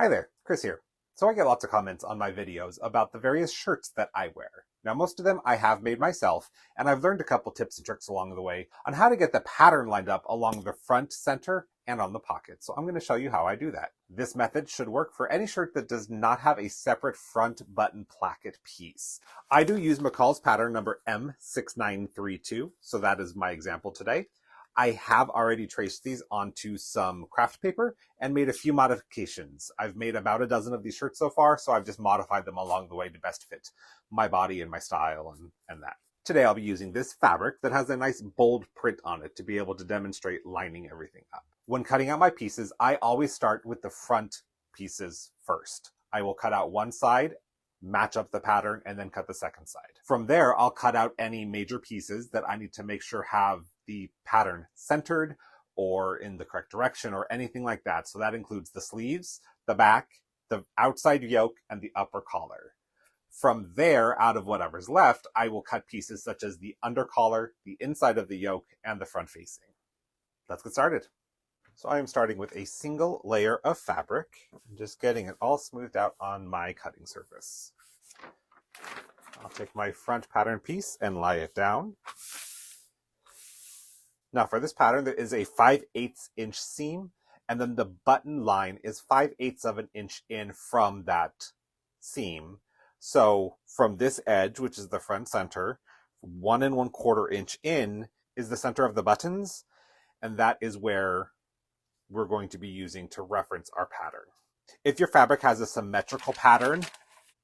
Hi there, Chris here. So I get lots of comments on my videos about the various shirts that I wear. Now most of them I have made myself, and I've learned a couple tips and tricks along the way on how to get the pattern lined up along the front, center, and on the pocket. So I'm going to show you how I do that. This method should work for any shirt that does not have a separate front button placket piece. I do use McCall's pattern number M6932, so that is my example today. I have already traced these onto some craft paper and made a few modifications. I've made about a dozen of these shirts so far, so I've just modified them along the way to best fit my body and my style and that. Today I'll be using this fabric that has a nice bold print on it to be able to demonstrate lining everything up. When cutting out my pieces, I always start with the front pieces first. I will cut out one side, match up the pattern, and then cut the second side. From there, I'll cut out any major pieces that I need to make sure have the pattern centered or in the correct direction or anything like that. So that includes the sleeves, the back, the outside yoke, and the upper collar. From there, out of whatever's left, I will cut pieces such as the under collar, the inside of the yoke, and the front facing. Let's get started. So I am starting with a single layer of fabric and just getting it all smoothed out on my cutting surface. I'll take my front pattern piece and lie it down. Now for this pattern, there is a 5/8 inch seam, and then the button line is 5/8 of an inch in from that seam. So from this edge, which is the front center, 1 1/4 inch in is the center of the buttons, and that is where we're going to be using to reference our pattern. If your fabric has a symmetrical pattern,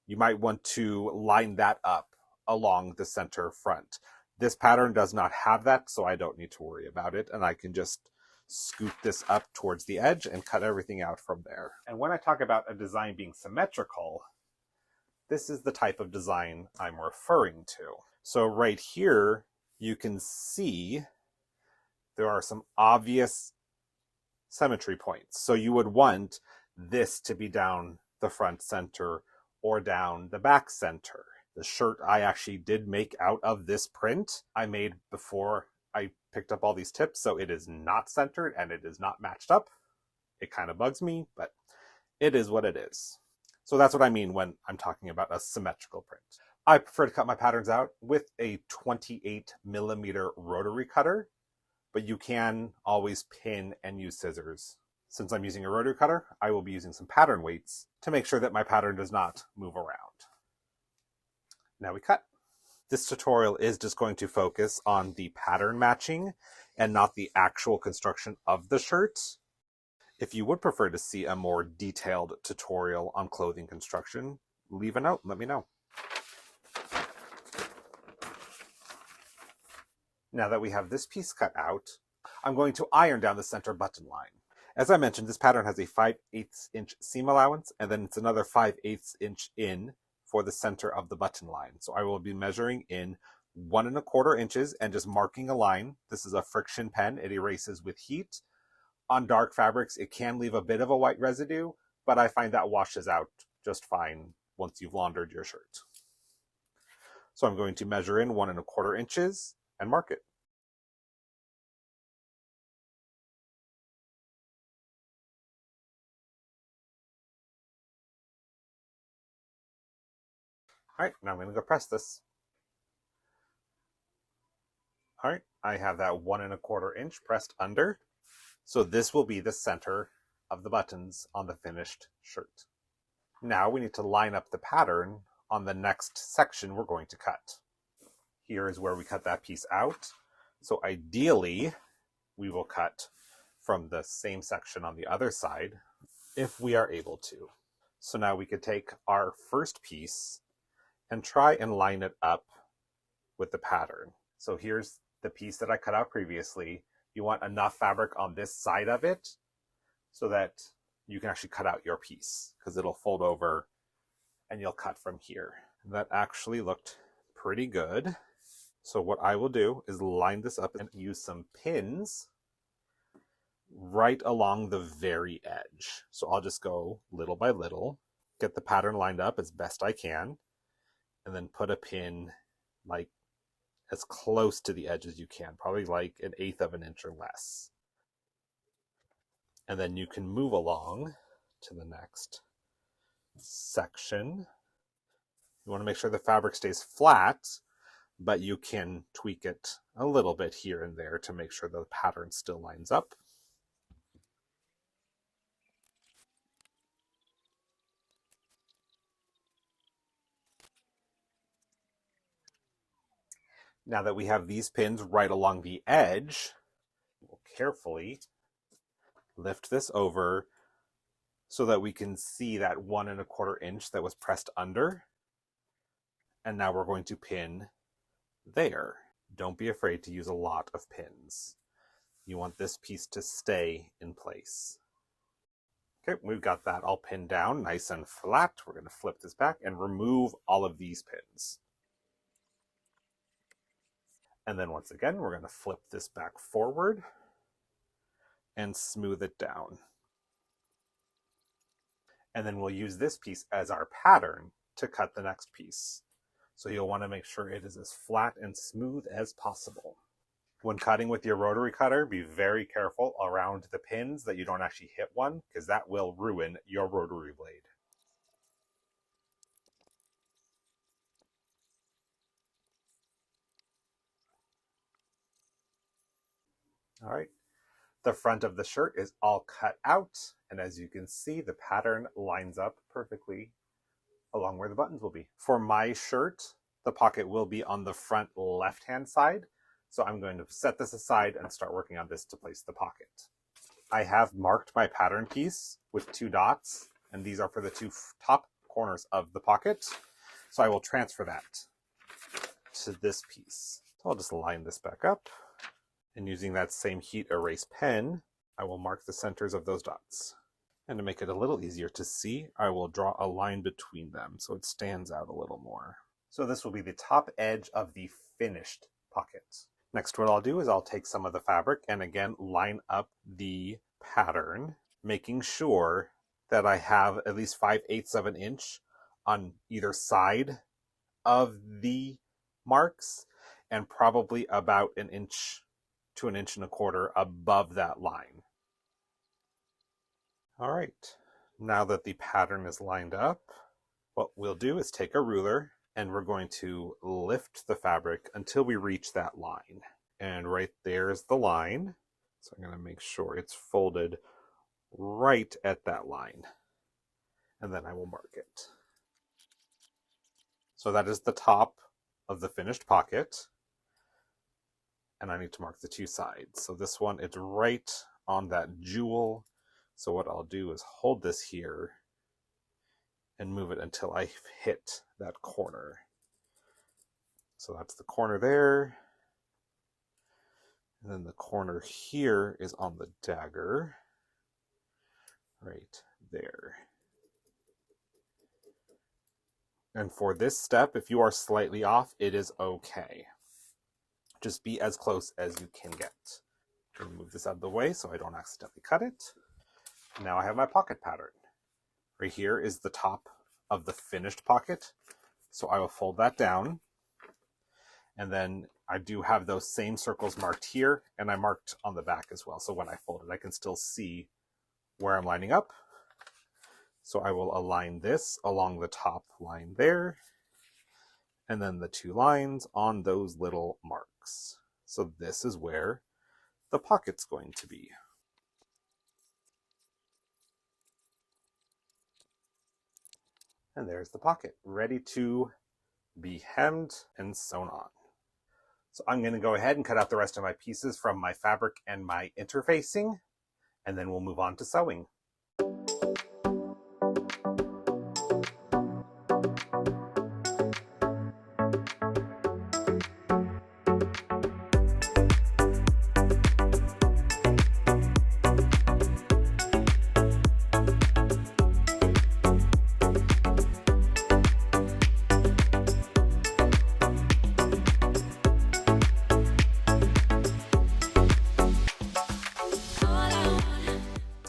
you might want to line that up along the center front. This pattern does not have that, so I don't need to worry about it, and I can just scoot this up towards the edge and cut everything out from there. And when I talk about a design being symmetrical, this is the type of design I'm referring to. So right here, you can see there are some obvious symmetry points. So you would want this to be down the front center or down the back center. The shirt I actually did make out of this print I made before I picked up all these tips, so it is not centered and it is not matched up. It kind of bugs me, but it is what it is. So that's what I mean when I'm talking about a symmetrical print. I prefer to cut my patterns out with a 28mm rotary cutter, but you can always pin and use scissors. Since I'm using a rotary cutter, I will be using some pattern weights to make sure that my pattern does not move around. Now we cut. This tutorial is just going to focus on the pattern matching and not the actual construction of the shirt. If you would prefer to see a more detailed tutorial on clothing construction, leave a note and let me know. Now that we have this piece cut out, I'm going to iron down the center button line. As I mentioned, this pattern has a 5/8 inch seam allowance, and then it's another 5/8 inch in for the center of the button line. So I will be measuring in 1 1/4 inches and just marking a line. This is a friction pen. It erases with heat. On dark fabrics, it can leave a bit of a white residue, but I find that washes out just fine once you've laundered your shirt. So I'm going to measure in 1 1/4 inches and mark it. All right, now I'm going to go press this. All right, I have that 1 1/4 inch pressed under. So this will be the center of the buttons on the finished shirt. Now we need to line up the pattern on the next section we're going to cut. Here is where we cut that piece out. So ideally, we will cut from the same section on the other side if we are able to. So now we could take our first piece and try and line it up with the pattern. So here's the piece that I cut out previously. You want enough fabric on this side of it so that you can actually cut out your piece, because it'll fold over and you'll cut from here. That actually looked pretty good. So what I will do is line this up and use some pins right along the very edge. So I'll just go little by little, get the pattern lined up as best I can, and then put a pin like as close to the edge as you can, probably like 1/8 of an inch or less. And then you can move along to the next section. You want to make sure the fabric stays flat, but you can tweak it a little bit here and there to make sure the pattern still lines up. Now that we have these pins right along the edge, we'll carefully lift this over so that we can see that 1 1/4 inch that was pressed under. And now we're going to pin there. Don't be afraid to use a lot of pins. You want this piece to stay in place. Okay, we've got that all pinned down nice and flat. We're going to flip this back and remove all of these pins. And then once again, we're going to flip this back forward and smooth it down. And then we'll use this piece as our pattern to cut the next piece. So you'll want to make sure it is as flat and smooth as possible. When cutting with your rotary cutter, be very careful around the pins that you don't actually hit one, because that will ruin your rotary blade. All right, the front of the shirt is all cut out, and as you can see, the pattern lines up perfectly along where the buttons will be. For my shirt, the pocket will be on the front left-hand side, so I'm going to set this aside and start working on this to place the pocket. I have marked my pattern piece with 2 dots, and these are for the 2 top corners of the pocket, so I will transfer that to this piece. So I'll just line this back up. And using that same heat erase pen, I will mark the centers of those dots. And to make it a little easier to see, I will draw a line between them so it stands out a little more. So this will be the top edge of the finished pocket. Next, what I'll do is I'll take some of the fabric and again line up the pattern, making sure that I have at least 5/8 of an inch on either side of the marks and probably about 1 inch to 1 1/4 inches above that line. All right, now that the pattern is lined up, what we'll do is take a ruler and we're going to lift the fabric until we reach that line. And right there's the line. So I'm going to make sure it's folded right at that line. And then I will mark it. So that is the top of the finished pocket. And I need to mark the 2 sides. So this one, it's right on that jewel. So what I'll do is hold this here and move it until I hit that corner. So that's the corner there. And then the corner here is on the dagger. Right there. And for this step, if you are slightly off, it is okay. Just be as close as you can get. I'm going to move this out of the way so I don't accidentally cut it. Now I have my pocket pattern. Right here is the top of the finished pocket. So I will fold that down. And then I do have those same circles marked here, and I marked on the back as well. So when I fold it, I can still see where I'm lining up. So I will align this along the top line there. And then the 2 lines on those little marks. So this is where the pocket's going to be. And there's the pocket, ready to be hemmed and sewn on. So I'm going to go ahead and cut out the rest of my pieces from my fabric and my interfacing, and then we'll move on to sewing.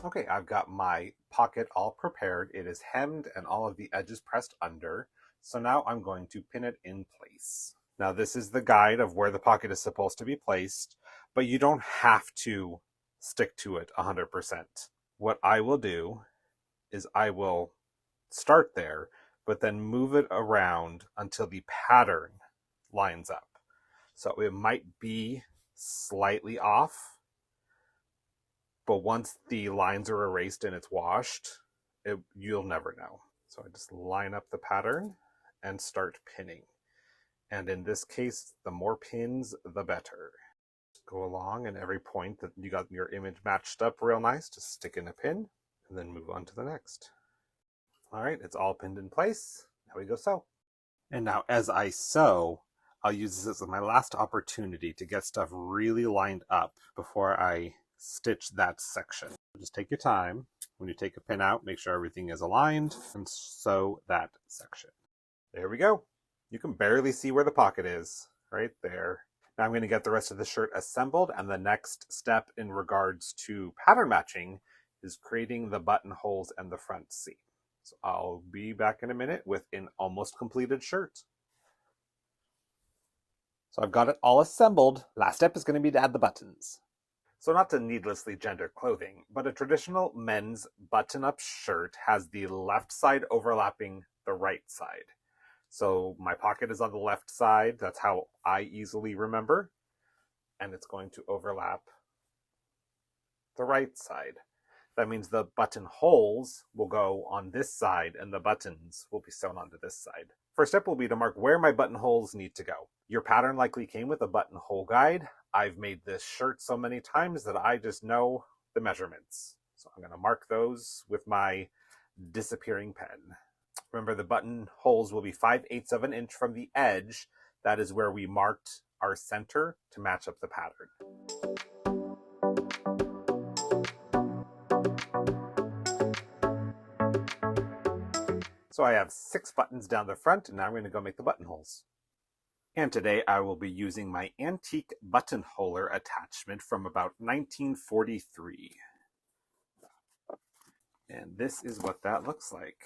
Okay, I've got my pocket all prepared. It is hemmed and all of the edges pressed under. So now I'm going to pin it in place. Now this is the guide of where the pocket is supposed to be placed, but you don't have to stick to it 100%. What I will do is I will start there, but then move it around until the pattern lines up. So it might be slightly off, but once the lines are erased and it's washed, you'll never know. So I just line up the pattern and start pinning. And in this case, the more pins, the better. Just go along, and every point that you got your image matched up real nice, just stick in a pin and then move on to the next. All right, it's all pinned in place. Now we go sew. And now as I sew, I'll use this as my last opportunity to get stuff really lined up before I stitch that section. Just take your time. When you take a pin out, make sure everything is aligned and sew that section. There we go. You can barely see where the pocket is, right there. Now I'm going to get the rest of the shirt assembled, and the next step in regards to pattern matching is creating the buttonholes and the front seam. So I'll be back in a minute with an almost completed shirt. So I've got it all assembled. Last step is going to be to add the buttons. So not to needlessly gender clothing, but a traditional men's button-up shirt has the left side overlapping the right side. So my pocket is on the left side. That's how I easily remember. And it's going to overlap the right side. That means the buttonholes will go on this side and the buttons will be sewn onto this side. First step will be to mark where my buttonholes need to go. Your pattern likely came with a buttonhole guide. I've made this shirt so many times that I just know the measurements. So I'm going to mark those with my disappearing pen. Remember, the buttonholes will be 5/8 of an inch from the edge. That is where we marked our center to match up the pattern. So I have 6 buttons down the front, and now I'm going to go make the buttonholes. And today I will be using my antique buttonholer attachment from about 1943. And this is what that looks like.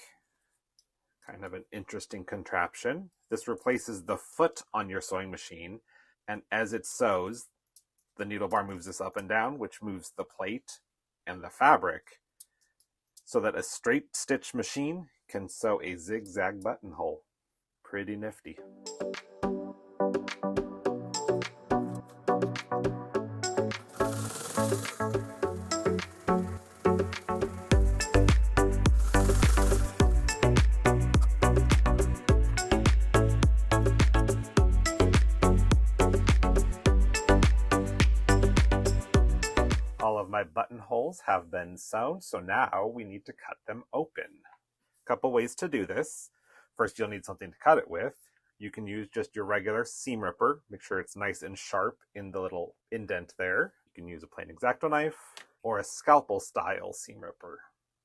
Kind of an interesting contraption. This replaces the foot on your sewing machine, and as it sews, the needle bar moves this up and down, which moves the plate and the fabric, so that a straight stitch machine can sew a zigzag buttonhole. Pretty nifty. All of my buttonholes have been sewn, so now we need to cut them open. A couple ways to do this. First, you'll need something to cut it with. You can use just your regular seam ripper. Make sure it's nice and sharp in the little indent there. You can use a plain X-Acto knife or a scalpel style seam ripper.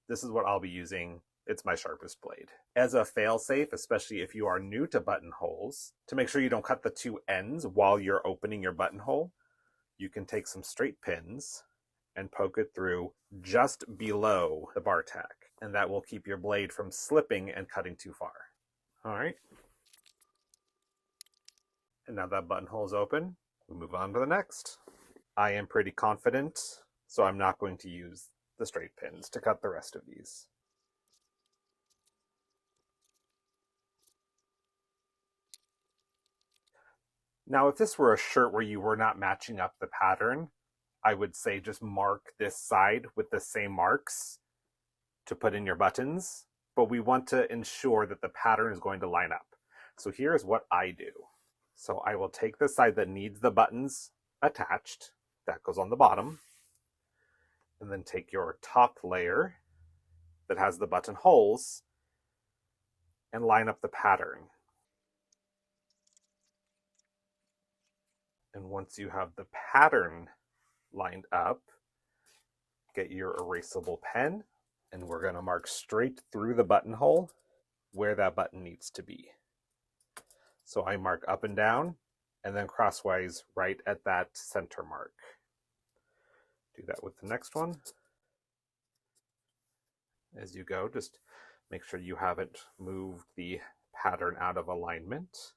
This is what I'll be using. It's my sharpest blade. As a fail-safe, especially if you are new to buttonholes, to make sure you don't cut the two ends while you're opening your buttonhole, you can take some straight pins and poke it through just below the bar tack, and that will keep your blade from slipping and cutting too far. All right. And now that buttonhole is open, we move on to the next. I am pretty confident, so I'm not going to use the straight pins to cut the rest of these. Now, if this were a shirt where you were not matching up the pattern, I would say just mark this side with the same marks to put in your buttons, but we want to ensure that the pattern is going to line up. So here's what I do. So I will take the side that needs the buttons attached, that goes on the bottom, and then take your top layer that has the buttonholes and line up the pattern. And once you have the pattern lined up, get your erasable pen, and we're going to mark straight through the buttonhole where that button needs to be. So I mark up and down, and then crosswise right at that center mark. Do that with the next one. As you go, just make sure you haven't moved the pattern out of alignment.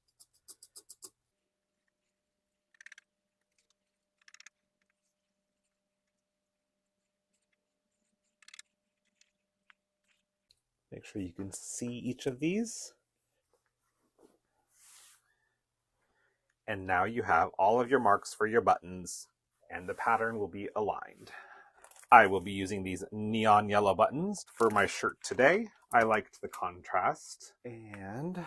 Make sure you can see each of these. And now you have all of your marks for your buttons, and the pattern will be aligned. I will be using these neon yellow buttons for my shirt today. I liked the contrast. And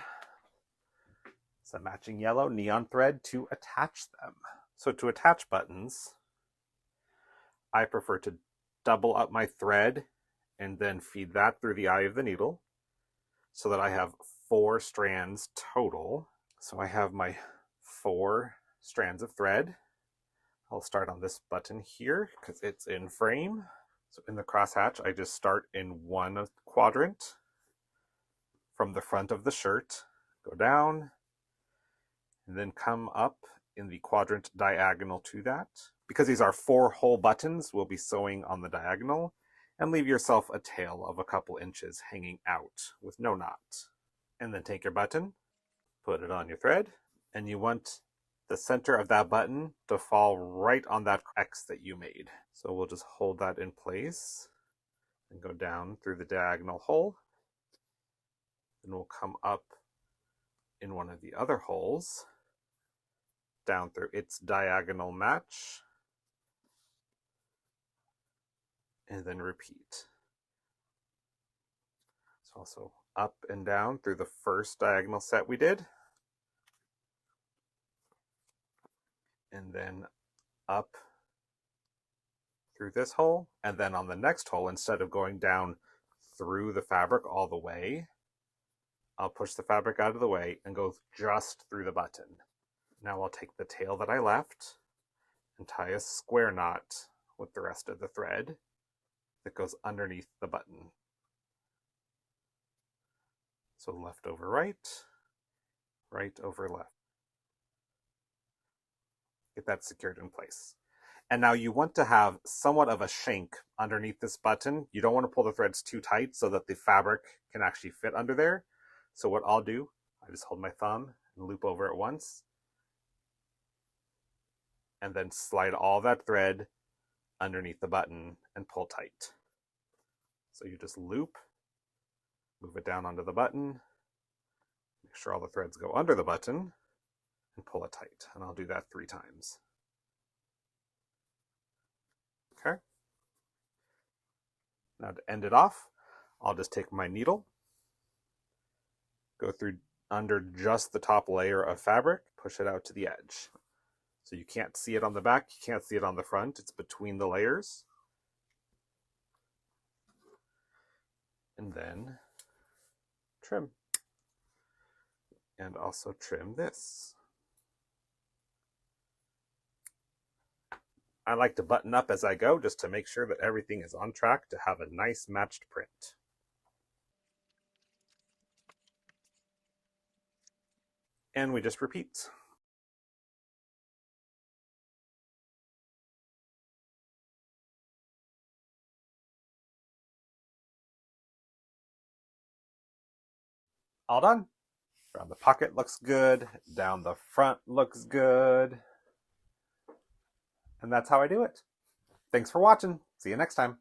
some matching yellow neon thread to attach them. So to attach buttons, I prefer to double up my thread and then feed that through the eye of the needle so that I have 4 strands total. So I have my 4 strands of thread. I'll start on this button here because it's in frame. So in the crosshatch, I just start in one quadrant from the front of the shirt, go down, and then come up in the quadrant diagonal to that. Because these are 4 whole buttons, we'll be sewing on the diagonal, and leave yourself a tail of a couple inches hanging out with no knot. And then take your button, put it on your thread, and you want the center of that button to fall right on that X that you made. So we'll just hold that in place and go down through the diagonal hole. Then we'll come up in one of the other holes, down through its diagonal match, and then repeat. So also up and down through the first diagonal set we did, and then up through this hole, and then on the next hole, instead of going down through the fabric all the way, I'll push the fabric out of the way and go just through the button. Now I'll take the tail that I left and tie a square knot with the rest of the thread that goes underneath the button. So left over right, right over left. Get that secured in place. And now you want to have somewhat of a shank underneath this button. You don't want to pull the threads too tight so that the fabric can actually fit under there. So what I'll do, I just hold my thumb and loop over it once, and then slide all that thread underneath the button and pull tight. So you just loop, move it down onto the button, make sure all the threads go under the button, and pull it tight. And I'll do that 3 times. Okay. Now to end it off, I'll just take my needle, go through under just the top layer of fabric, push it out to the edge. So you can't see it on the back, you can't see it on the front, it's between the layers. And then trim. And also trim this. I like to button up as I go just to make sure that everything is on track to have a nice matched print. And we just repeat. All done. Around the pocket looks good, down the front looks good. And that's how I do it. Thanks for watching. See you next time.